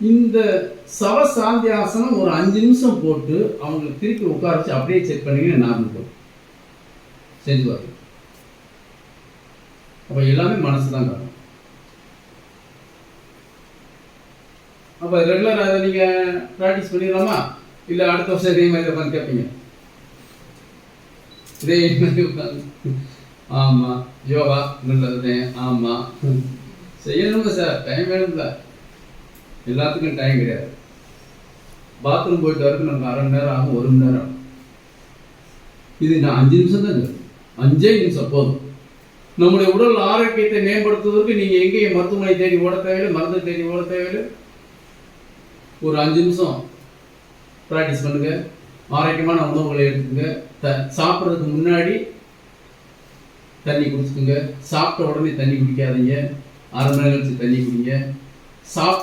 இந்த சவ சாந்தியாசனம் ஒரு 5 நிமிஷம் போட்டு அவங்களுக்கு திருப்பி உட்கார வச்சு அப்படியே செக் பண்ணீங்கன்னா நார்மல் போகும். செஞ்சு பாருங்க. அப்போ எல்லாமே மனசு தான் காரணம். அப்போ ரெகுலர் அதை நீங்கள் ப்ராக்டிஸ் பண்ணிடலாமா? இல்லை அடுத்த வருஷம் இதே மாதிரி உட்காந்து கேட்பீங்க? இதே மாதிரி உட்காந்து ஆமாம் யோகா நல்லது, ஆமாம் செய்யணுங்க சார், டைம் வேணும்ல. எல்லாத்துக்கும் டைம் கிடையாது. பாத்ரூம் போயிட்டு வரதுக்கு நமக்கு அரை மணி நேரம் ஆகும், 1 மணி நேரம் ஆகும். இது நான் 5 நிமிஷம் தான் சொல்லுவேன். 5 நிமிஷம் போதும். நம்முடைய உடல் ஆரோக்கியத்தை மேம்படுத்துவதற்கு நீங்கள் எங்கேயும் மருத்துவமனை தேடி ஓட தேவையில்லை, மருந்து தேடி ஓட தேவையில்லை. ஒரு 5 நிமிஷம் ப்ராக்டிஸ் பண்ணுங்க. ஆரோக்கியமான உணவுகளை எடுத்துக்கங்க. சாப்பிட்றதுக்கு முன்னாடி தண்ணி குடிச்சுக்குங்க. சாப்பிட்ட உடனே தண்ணி குடிக்காதீங்க. அரை மணி நேரம் கழிச்சு தண்ணி குடிங்க. சாப்பிட்ட